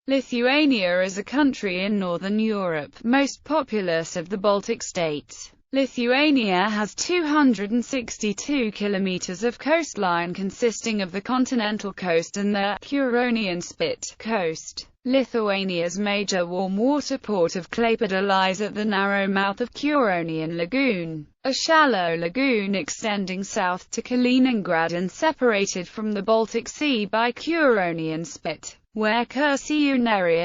Lithuania is a country in northern Europe, most populous of the Baltic states. Lithuania has 262 kilometers of coastline consisting of the continental coast and the Curonian Spit coast. Lithuania's major warm water port of Klaipėda lies at the narrow mouth of Courland Lagoon, a shallow lagoon extending south to Kaliningrad and separated from the Baltic Sea by Curonian Spit, where Kuršių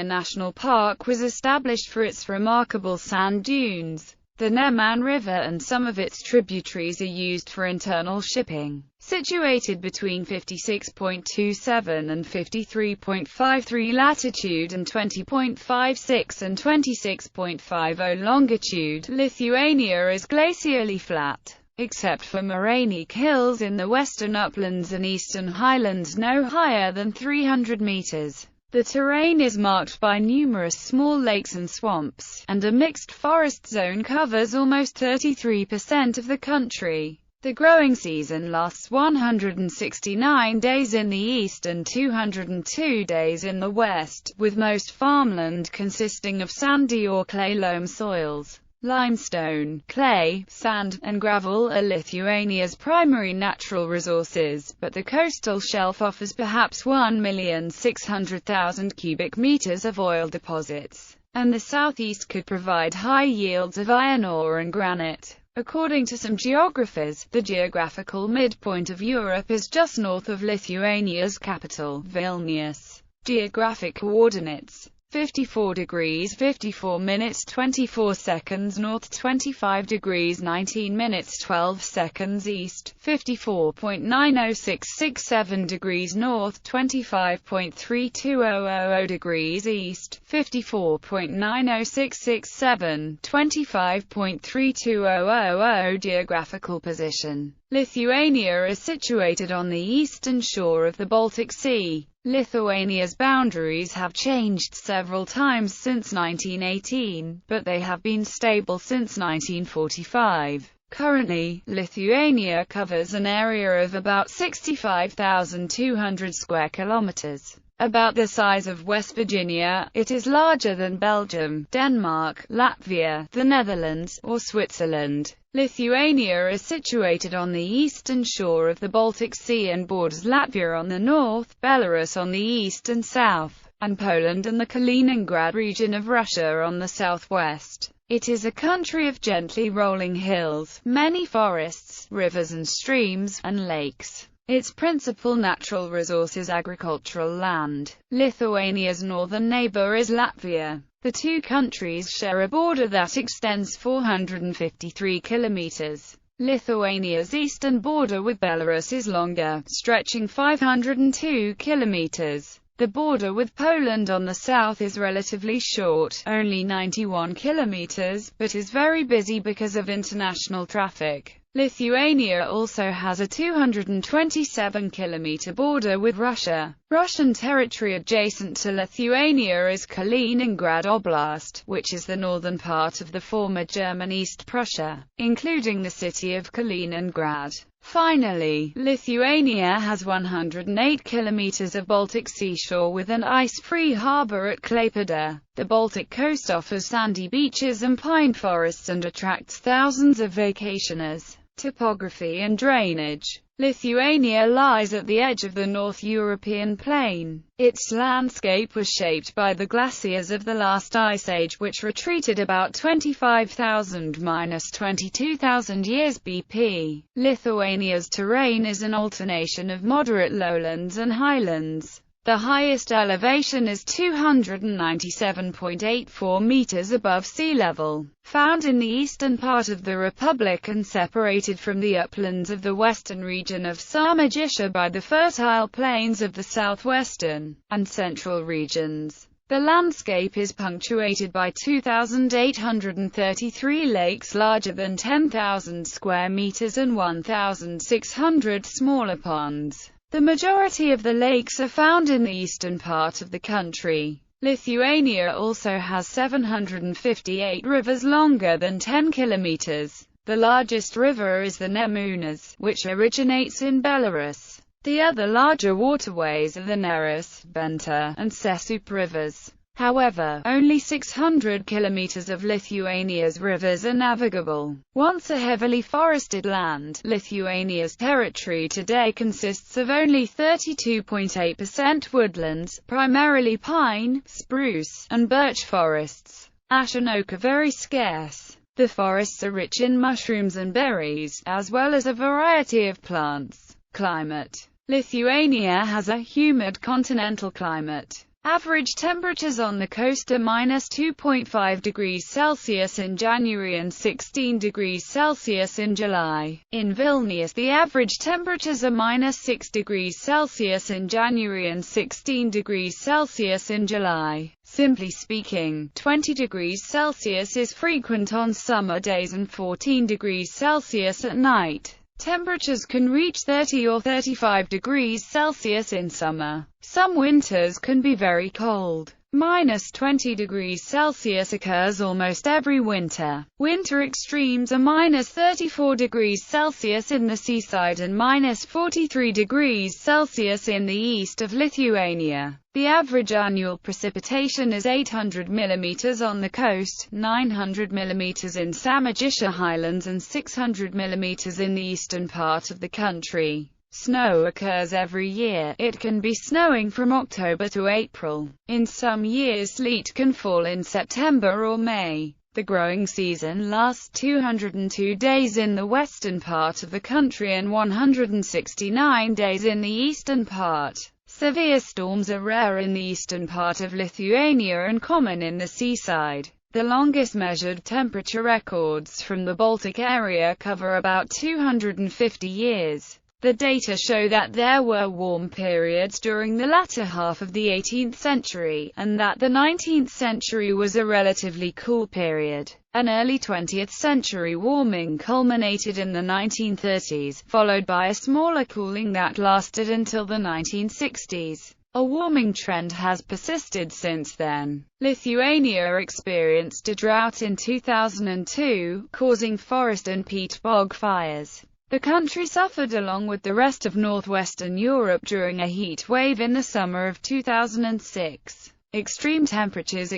National Park was established for its remarkable sand dunes. The Neman River and some of its tributaries are used for internal shipping. Situated between 56.27 and 53.53 latitude and 20.56 and 26.50 longitude, Lithuania is glacially flat, except for morainic hills in the western uplands and eastern highlands no higher than 300 meters. The terrain is marked by numerous small lakes and swamps, and a mixed forest zone covers almost 33% of the country. The growing season lasts 169 days in the east and 202 days in the west, with most farmland consisting of sandy or clay loam soils. Limestone, clay, sand, and gravel are Lithuania's primary natural resources, but the coastal shelf offers perhaps 1,600,000 cubic meters of oil deposits, and the southeast could provide high yields of iron ore and granite. According to some geographers, the geographical midpoint of Europe is just north of Lithuania's capital, Vilnius. Geographic coordinates: 54 degrees 54 minutes 24 seconds north, 25 degrees 19 minutes 12 seconds east, 54.90667 degrees north, 25.32000 degrees east, 54.90667, 25.32000. Geographical position: Lithuania is situated on the eastern shore of the Baltic Sea. Lithuania's boundaries have changed several times since 1918, but they have been stable since 1945. Currently, Lithuania covers an area of about 65,200 square kilometers. About the size of West Virginia, it is larger than Belgium, Denmark, Latvia, the Netherlands, or Switzerland. Lithuania is situated on the eastern shore of the Baltic Sea and borders Latvia on the north, Belarus on the east and south, and Poland and the Kaliningrad region of Russia on the southwest. It is a country of gently rolling hills, many forests, rivers and streams, and lakes. Its principal natural resource is agricultural land. Lithuania's northern neighbor is Latvia. The two countries share a border that extends 453 kilometers. Lithuania's eastern border with Belarus is longer, stretching 502 kilometers. The border with Poland on the south is relatively short, only 91 kilometers, but is very busy because of international traffic. Lithuania also has a 227-kilometer border with Russia. Russian territory adjacent to Lithuania is Kaliningrad Oblast, which is the northern part of the former German East Prussia, including the city of Kaliningrad. Finally, Lithuania has 108 kilometers of Baltic seashore with an ice-free harbor at Klaipėda. The Baltic coast offers sandy beaches and pine forests and attracts thousands of vacationers. Topography and drainage: Lithuania lies at the edge of the North European plain. Its landscape was shaped by the glaciers of the last ice age, which retreated about 25,000–22,000 years BP. Lithuania's terrain is an alternation of moderate lowlands and highlands. The highest elevation is 297.84 meters above sea level, found in the eastern part of the republic and separated from the uplands of the western region of Samogitia by the fertile plains of the southwestern and central regions. The landscape is punctuated by 2,833 lakes larger than 10,000 square meters and 1,600 smaller ponds. The majority of the lakes are found in the eastern part of the country. Lithuania also has 758 rivers longer than 10 kilometers. The largest river is the Nemunas, which originates in Belarus. The other larger waterways are the Neris, Venta, and Sesup rivers. However, only 600 kilometers of Lithuania's rivers are navigable. Once a heavily forested land, Lithuania's territory today consists of only 32.8% woodlands, primarily pine, spruce, and birch forests. Ash and oak are very scarce. The forests are rich in mushrooms and berries, as well as a variety of plants. Climate. Lithuania has a humid continental climate. Average temperatures on the coast are -2.5 degrees Celsius in January and 16 degrees Celsius in July. In Vilnius, the average temperatures are -6 degrees Celsius in January and 16 degrees Celsius in July. Simply speaking, 20 degrees Celsius is frequent on summer days and 14 degrees Celsius at night. Temperatures can reach 30 or 35 degrees Celsius in summer. Some winters can be very cold. -20 degrees Celsius occurs almost every winter. Winter extremes are -34 degrees Celsius in the seaside and -43 degrees Celsius in the east of Lithuania. The average annual precipitation is 800 mm on the coast, 900 mm in Samogitia Highlands and 600 mm in the eastern part of the country. Snow occurs every year. It can be snowing from October to April. In some years sleet can fall in September or May. The growing season lasts 202 days in the western part of the country and 169 days in the eastern part. Severe storms are rare in the eastern part of Lithuania and common in the seaside. The longest measured temperature records from the Baltic area cover about 250 years. The data show that there were warm periods during the latter half of the 18th century, and that the 19th century was a relatively cool period. An early 20th century warming culminated in the 1930s, followed by a smaller cooling that lasted until the 1960s. A warming trend has persisted since then. Lithuania experienced a drought in 2002, causing forest and peat bog fires. The country suffered along with the rest of northwestern Europe during a heat wave in the summer of 2006. Extreme temperatures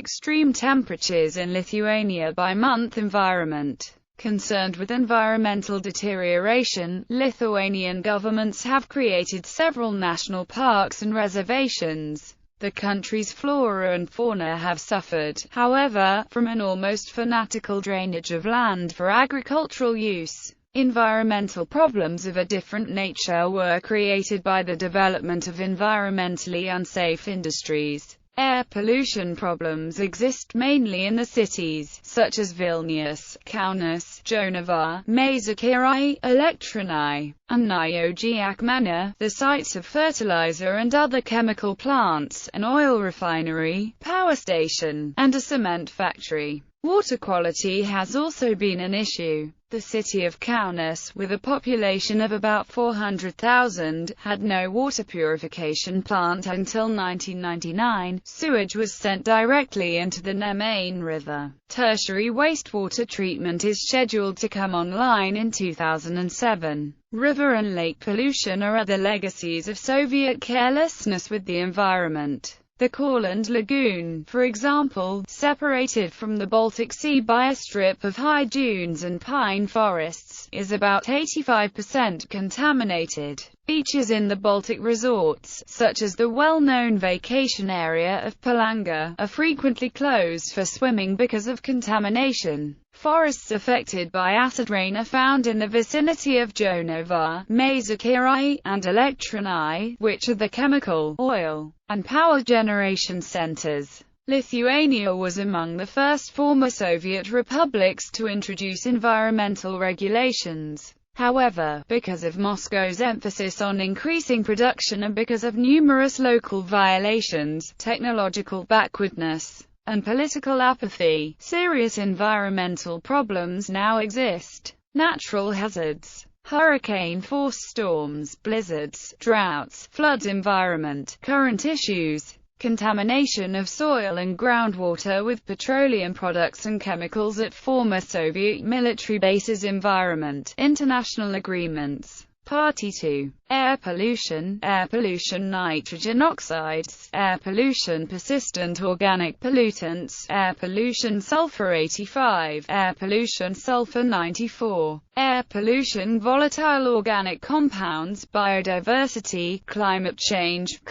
in Lithuania by month. Environment. Concerned with environmental deterioration, Lithuanian governments have created several national parks and reservations. The country's flora and fauna have suffered, however, from an almost fanatical drainage of land for agricultural use. Environmental problems of a different nature were created by the development of environmentally unsafe industries. Air pollution problems exist mainly in the cities, such as Vilnius, Kaunas, Jonava, Mažeikiai, Elektrėnai, and Naujoji Akmenė, the sites of fertilizer and other chemical plants, an oil refinery, power station, and a cement factory. Water quality has also been an issue. The city of Kaunas, with a population of about 400,000, had no water purification plant until 1999. Sewage was sent directly into the Nemuno River. Tertiary wastewater treatment is scheduled to come online in 2007. River and lake pollution are other legacies of Soviet carelessness with the environment. The Courland Lagoon, for example, separated from the Baltic Sea by a strip of high dunes and pine forests, is about 85% contaminated. Beaches in the Baltic resorts, such as the well-known vacation area of Palanga, are frequently closed for swimming because of contamination. Forests affected by acid rain are found in the vicinity of Jonava, Mažeikiai, and Elektrėnai, which are the chemical, oil, and power generation centers. Lithuania was among the first former Soviet republics to introduce environmental regulations. However, because of Moscow's emphasis on increasing production and because of numerous local violations, technological backwardness, and political apathy, serious environmental problems now exist. Natural hazards, hurricane-force storms, blizzards, droughts, floods, environment, current issues, contamination of soil and groundwater with petroleum products and chemicals at former Soviet military bases, environment, international agreements, Party 2. Air pollution, nitrogen oxides, air pollution, persistent organic pollutants, air pollution, sulfur 85, air pollution, sulfur 94, air pollution, volatile organic compounds, biodiversity, climate change,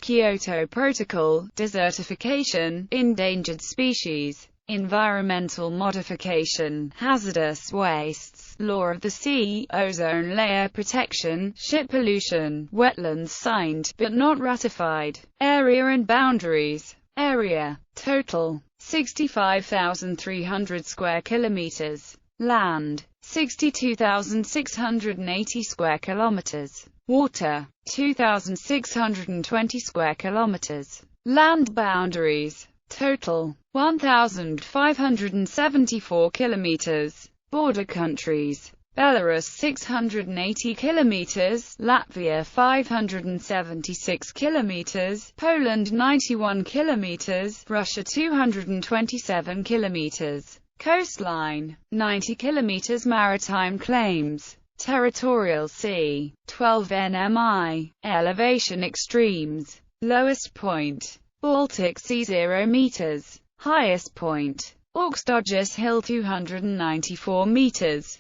Kyoto Protocol, desertification, endangered species, environmental modification, hazardous wastes, law of the sea, ozone layer protection, ship pollution, wetlands signed, but not ratified, area and boundaries, area, total, 65,300 square kilometers, land, 62,680 square kilometers, water, 2,620 square kilometers, land boundaries, total, 1,574 kilometers. Border countries: Belarus 680 kilometers, Latvia 576 kilometers, Poland 91 kilometers, Russia 227 kilometers. Coastline: 90 kilometers. Maritime claims: territorial sea, 12 nmi. Elevation extremes: lowest point, Baltic Sea 0 meters. Highest point, Aukštaugis Hill 294 meters.